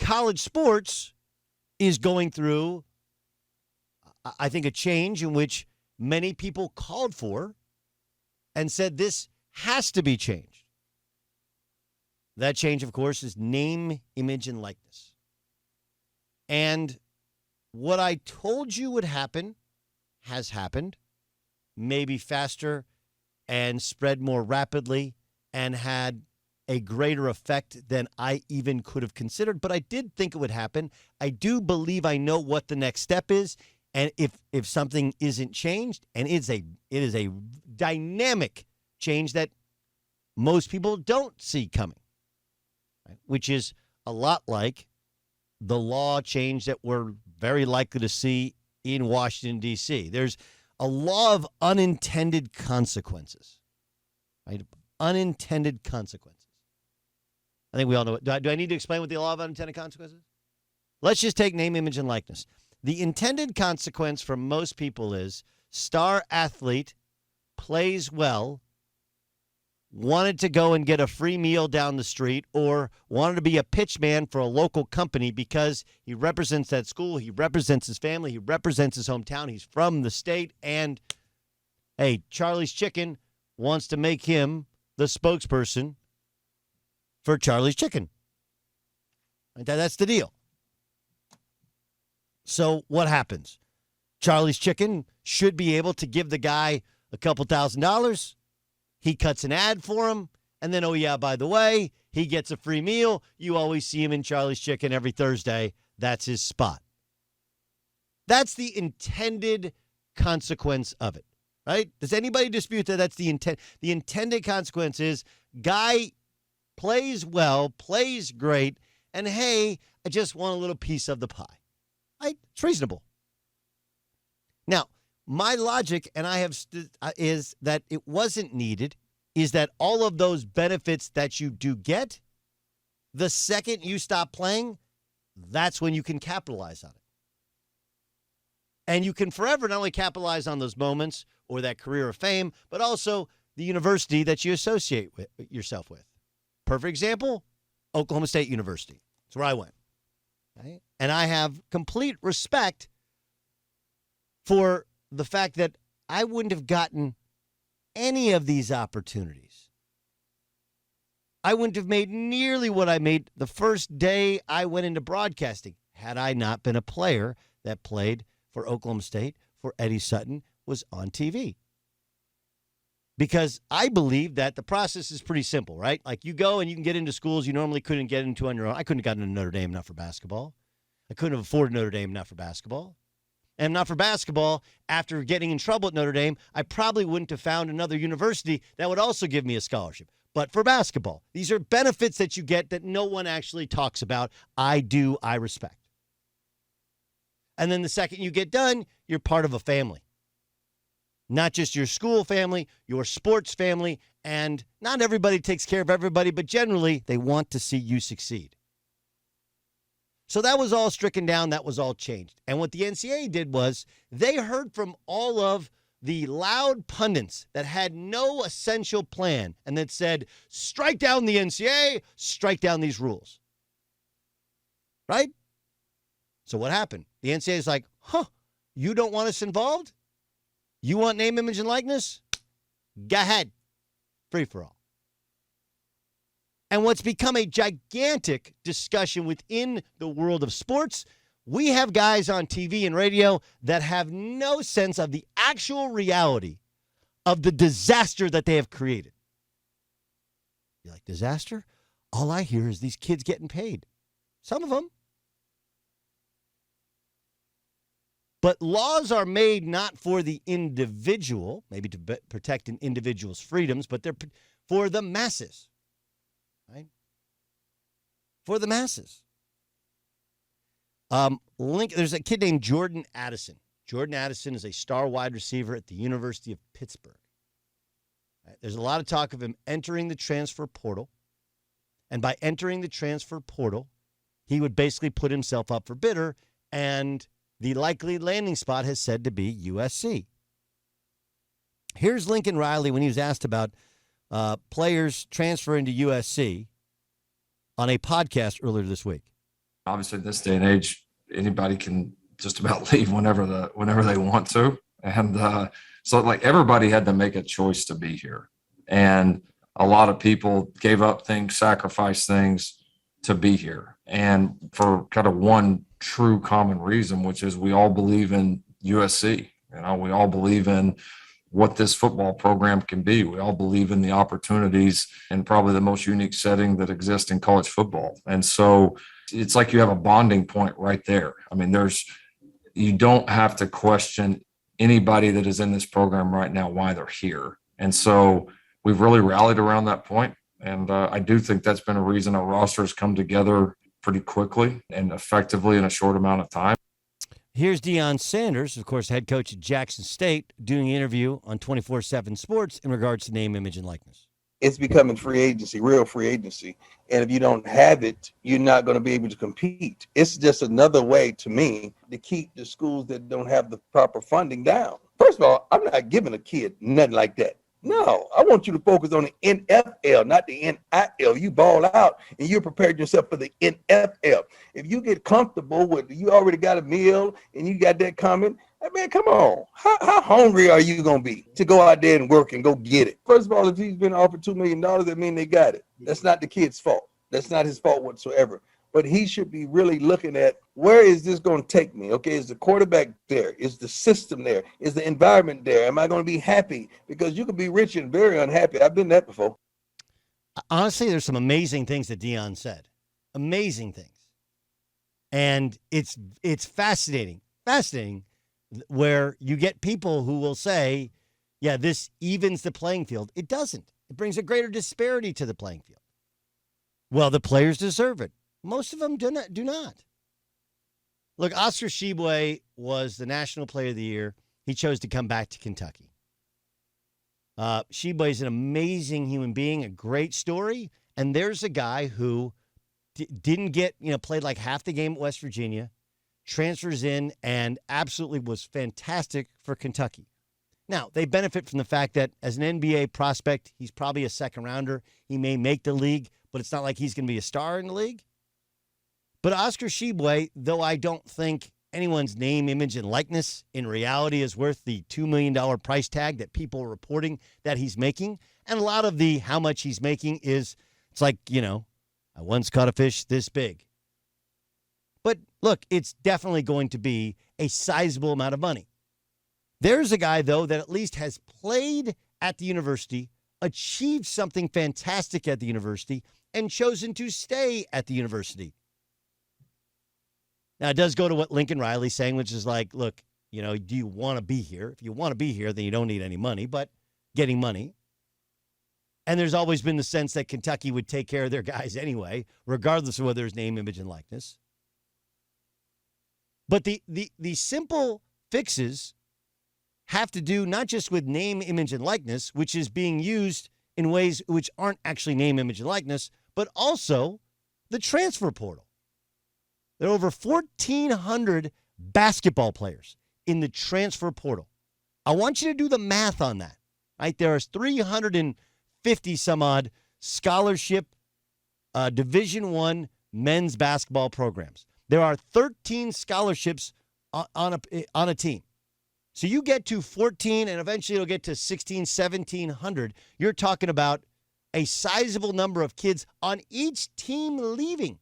college sports is going through, I think, a change in which many people called for and said this has to be changed. That change, of course, is name, image, and likeness. And what I told you would happen has happened, maybe faster and spread more rapidly and had a greater effect than I even could have considered. But I did think it would happen. I do believe I know what the next step is. And if something isn't changed, and it is a dynamic change that most people don't see coming, right? Which is a lot like the law change that we're very likely to see in Washington, D.C. There's a law of unintended consequences, right? Unintended consequences. I think we all know it. Do I need to explain what the law of unintended consequences is? Let's just take name, image, and likeness. The intended consequence for most people is star athlete plays well, wanted to go and get a free meal down the street, or wanted to be a pitch man for a local company because he represents that school, he represents his family, he represents his hometown, he's from the state, and, hey, Charlie's Chicken wants to make him the spokesperson for Charlie's Chicken. That's the deal. So what happens? Charlie's Chicken should be able to give the guy a couple $1,000. He cuts an ad for him. And then, oh, yeah, by the way, he gets a free meal. You always see him in Charlie's Chicken every Thursday. That's his spot. That's the intended consequence of it, right? Does anybody dispute that that's the intent? The intended consequence is guy plays well, plays great, and, hey, I just want a little piece of the pie. Right? It's reasonable. Now, my logic, and I have is that it wasn't needed, is that all of those benefits that you do get, the second you stop playing, that's when you can capitalize on it. And you can forever not only capitalize on those moments or that career of fame, but also the university that you associate with yourself with. Perfect example, Oklahoma State University. That's where I went. Right? And I have complete respect for the fact that I wouldn't have gotten any of these opportunities. I wouldn't have made nearly what I made the first day I went into broadcasting had I not been a player that played for Oklahoma State, for Eddie Sutton, was on TV. Because I believe that the process is pretty simple, right? Like you go and you can get into schools you normally couldn't get into on your own. I couldn't have gotten into Notre Dame, not for basketball. I couldn't have afforded Notre Dame, not for basketball. And not for basketball, after getting in trouble at Notre Dame, I probably wouldn't have found another university that would also give me a scholarship. But for basketball, these are benefits that you get that no one actually talks about. I do, I respect. And then the second you get done, you're part of a family. Not just your school family, your sports family, and not everybody takes care of everybody, but generally they want to see you succeed. So that was all stricken down. That was all changed. And what the NCAA did was they heard from all of the loud pundits that had no essential plan and that said, strike down the NCAA, strike down these rules. Right? So what happened? The NCAA is like, you don't want us involved? You want name, image, and likeness? Go ahead. Free for all. And what's become a gigantic discussion within the world of sports, we have guys on TV and radio that have no sense of the actual reality of the disaster that they have created. You're like, disaster? All I hear is these kids getting paid. Some of them. But laws are made not for the individual, maybe to protect an individual's freedoms, but they're for the masses, right? For the masses. There's a kid named Jordan Addison. Jordan Addison is a star wide receiver at the University of Pittsburgh. Right? There's a lot of talk of him entering the transfer portal. And by entering the transfer portal, he would basically put himself up for bidder, and the likely landing spot has said to be USC. Here's Lincoln Riley when he was asked about players transferring to USC on a podcast earlier this week. Obviously, in this day and age, anybody can just about leave whenever they want to. And so like everybody had to make a choice to be here. And a lot of people gave up things, sacrificed things to be here. And for kind of one true common reason, which is we all believe in USC. We all believe in what this football program can be. We all believe in the opportunities and probably the most unique setting that exists in college football. And so it's like you have a bonding point right there. I mean, you don't have to question anybody that is in this program right now, why they're here. And so we've really rallied around that point. And I do think that's been a reason our roster has come together pretty quickly and effectively in a short amount of time. Here's Deion Sanders, of course, head coach at Jackson State, doing an interview on 24/7 Sports in regards to name, image, and likeness. It's becoming free agency, real free agency. And if you don't have it, you're not going to be able to compete. It's just another way to me to keep the schools that don't have the proper funding down. First of all, I'm not giving a kid nothing like that. No, I want you to focus on the NFL, not the NIL. You ball out and you're prepared yourself for the NFL. If you get comfortable with, you already got a meal and you got that coming, I mean, come on. How hungry are you going to be to go out there and work and go get it? First of all, if he's been offered $2 million, that means they got it. That's not the kid's fault. That's not his fault whatsoever. But he should be really looking at, where is this going to take me? Okay, is the quarterback there? Is the system there? Is the environment there? Am I going to be happy? Because you can be rich and very unhappy. I've been that before. Honestly, there's some amazing things that Deion said. Amazing things. And it's fascinating where you get people who will say, yeah, this evens the playing field. It doesn't. It brings a greater disparity to the playing field. Well, the players deserve it. Most of them do not. Look, Oscar Tshiebwe was the National Player of the Year. He chose to come back to Kentucky. Tshiebwe is an amazing human being, a great story. And there's a guy who didn't get, played like half the game at West Virginia, transfers in, and absolutely was fantastic for Kentucky. Now, they benefit from the fact that as an NBA prospect, he's probably a second rounder. He may make the league, but it's not like he's going to be a star in the league. But Oscar Tshiebwe, though I don't think anyone's name, image, and likeness in reality is worth the $2 million price tag that people are reporting that he's making, and a lot of the how much he's making is, it's like, I once caught a fish this big. But look, it's definitely going to be a sizable amount of money. There's a guy, though, that at least has played at the university, achieved something fantastic at the university, and chosen to stay at the university. Now, it does go to what Lincoln Riley's saying, which is like, look, do you want to be here? If you want to be here, then you don't need any money, but getting money. And there's always been the sense that Kentucky would take care of their guys anyway, regardless of whether there's name, image, and likeness. But the simple fixes have to do not just with name, image, and likeness, which is being used in ways which aren't actually name, image, and likeness, but also the transfer portal. There are over 1,400 basketball players in the transfer portal. I want you to do the math on that. Right? There are 350 some odd scholarship Division I men's basketball programs. There are 13 scholarships on a team. So you get to 14 and eventually it'll get to 16, 1,700. You're talking about a sizable number of kids on each team leaving.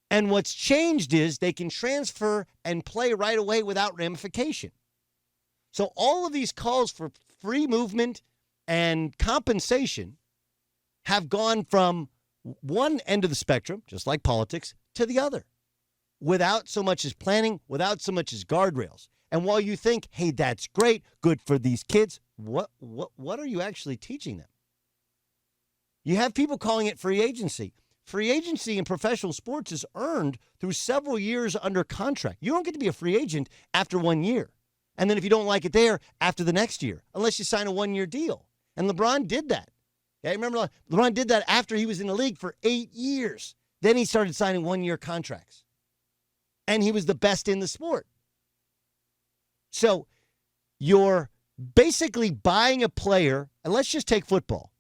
And what's changed is they can transfer and play right away without ramification. So all of these calls for free movement and compensation have gone from one end of the spectrum, just like politics, to the other, without so much as planning, without so much as guardrails. And while you think, hey, that's great, good for these kids, what are you actually teaching them? You have people calling it free agency. Free agency in professional sports is earned through several years under contract. You don't get to be a free agent after 1 year. And then if you don't like it there, after the next year, unless you sign a 1-year deal. And LeBron did that. Okay, remember, LeBron did that after he was in the league for 8 years. Then he started signing 1-year contracts. And he was the best in the sport. So you're basically buying a player, and let's just take football.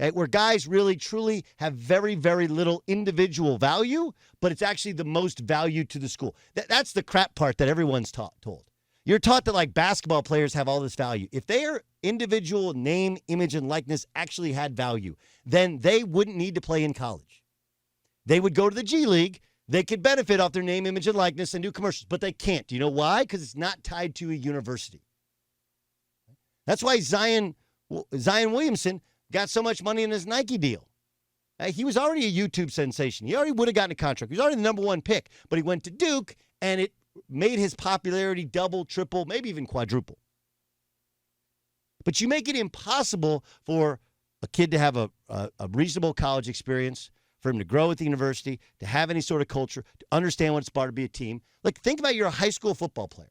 okay, where guys really, truly have very, very little individual value, but it's actually the most value to the school. That's the crap part that everyone's told. You're taught that like basketball players have all this value. If their individual name, image, and likeness actually had value, then they wouldn't need to play in college. They would go to the G League. They could benefit off their name, image, and likeness and do commercials, but they can't. Do you know why? Because it's not tied to a university. That's why Zion Williamson got so much money in his Nike deal. He was already a YouTube sensation. He already would have gotten a contract. He was already the number one pick, but he went to Duke, and it made his popularity double, triple, maybe even quadruple. But you make it impossible for a kid to have a reasonable college experience, for him to grow at the university, to have any sort of culture, to understand what it's about to be a team. Like, think about you're a high school football player.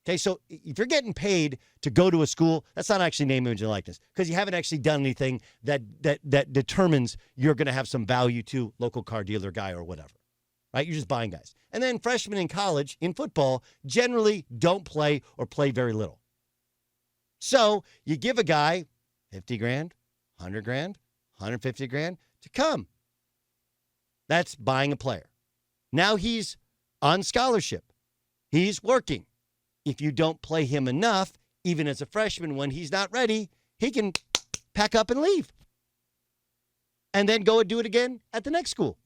Okay, so if you're getting paid to go to a school, that's not actually name, image, and likeness because you haven't actually done anything that determines you're going to have some value to local car dealer guy or whatever, right? You're just buying guys. And then freshmen in college, in football, generally don't play or play very little. So you give a guy 50 grand, 100 grand, 150 grand to come. That's buying a player. Now he's on scholarship. He's working. If you don't play him enough, even as a freshman, when he's not ready, he can pack up and leave. And then go and do it again at the next school.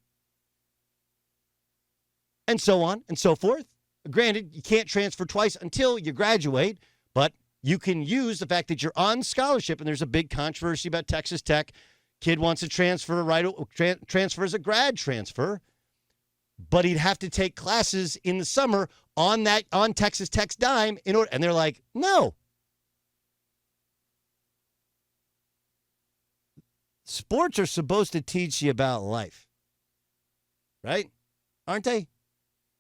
And so on and so forth. Granted, you can't transfer twice until you graduate, but you can use the fact that you're on scholarship, and there's a big controversy about Texas Tech. Kid wants to transfer transfer as a grad transfer, but he'd have to take classes in the summer on Texas Tech's dime in order, and they're like, no. Sports are supposed to teach you about life, right? Aren't they?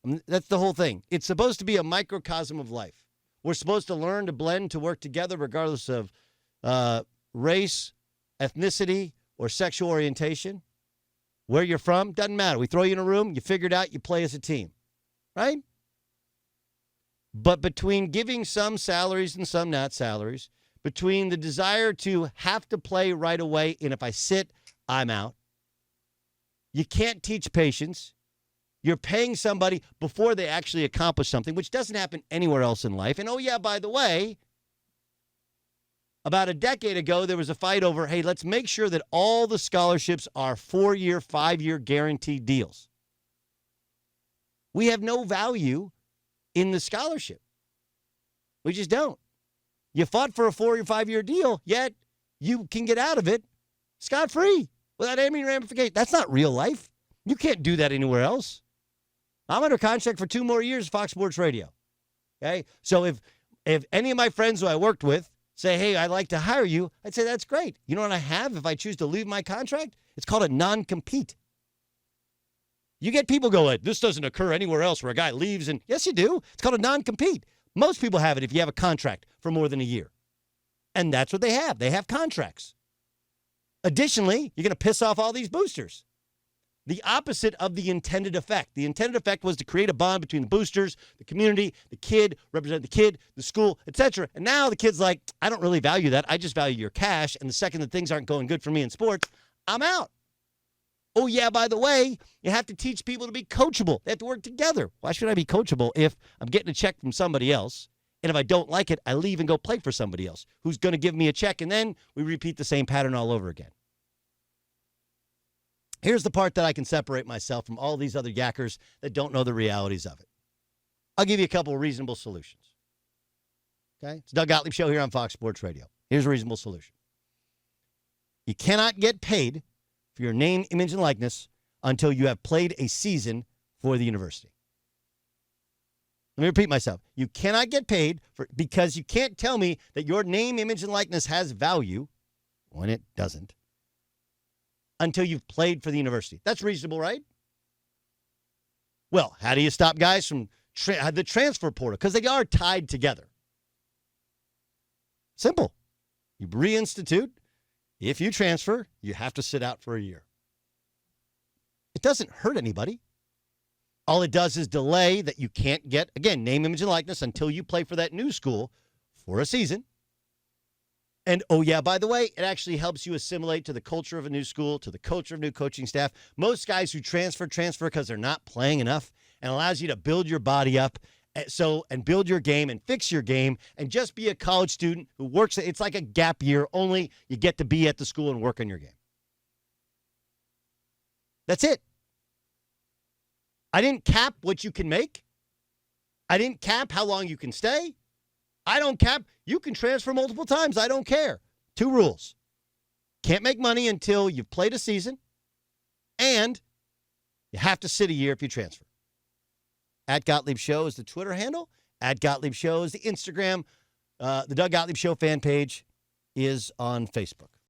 I mean, that's the whole thing. It's supposed to be a microcosm of life. We're supposed to learn to blend, to work together, regardless of race, ethnicity, or sexual orientation. Where you're from, doesn't matter. We throw you in a room, you figure it out, you play as a team, right? But between giving some salaries and some not salaries, between the desire to have to play right away, and if I sit, I'm out, you can't teach patience. You're paying somebody before they actually accomplish something, which doesn't happen anywhere else in life. And oh yeah, by the way, about a decade ago, there was a fight over, hey, let's make sure that all the scholarships are 4-year, 5-year guaranteed deals. We have no value in the scholarship. We just don't. You fought for a 4 or 5 year deal, yet you can get out of it scot-free without any ramification. That's not real life. You can't do that anywhere else. I'm under contract for 2 more years, Fox Sports Radio. Okay? So if any of my friends who I worked with say, hey, I'd like to hire you, I'd say, that's great. You know what I have if I choose to leave my contract? It's called a non-compete. You get people go, like, this doesn't occur anywhere else where a guy leaves, and yes, you do. It's called a non-compete. Most people have it if you have a contract for more than a year. And that's what they have. They have contracts. Additionally, you're going to piss off all these boosters. The opposite of the intended effect. The intended effect was to create a bond between the boosters, the community, the kid, represent the kid, the school, etc. And now the kid's like, I don't really value that. I just value your cash. And the second that things aren't going good for me in sports, I'm out. Oh, yeah, by the way, you have to teach people to be coachable. They have to work together. Why should I be coachable if I'm getting a check from somebody else? And if I don't like it, I leave and go play for somebody else who's going to give me a check. And then we repeat the same pattern all over again. Here's the part that I can separate myself from all these other yackers that don't know the realities of it. I'll give you a couple of reasonable solutions. Okay? It's Doug Gottlieb Show here on Fox Sports Radio. Here's a reasonable solution. You cannot get paid for your name, image, and likeness until you have played a season for the university. Let me repeat myself. You cannot get paid because you can't tell me that your name, image, and likeness has value when it doesn't until you've played for the university. That's reasonable, right? Well, how do you stop guys from the transfer portal? Because they are tied together. Simple. You reinstitute. If you transfer, you have to sit out for a year. It doesn't hurt anybody. All it does is delay that you can't get, again, name, image, and likeness until you play for that new school for a season. And, oh, yeah, by the way, it actually helps you assimilate to the culture of a new school, to the culture of new coaching staff. Most guys who transfer because they're not playing enough, and allows you to build your body up and build your game and fix your game and just be a college student who works. It's like a gap year, only you get to be at the school and work on your game. That's it. I didn't cap what you can make. I didn't cap how long you can stay. I don't cap. You can transfer multiple times. I don't care. 2 rules. Can't make money until you've played a season, and you have to sit a year if you transfer. At Gottlieb Show is the Twitter handle. At Gottlieb Show is the Instagram. The Doug Gottlieb Show fan page is on Facebook.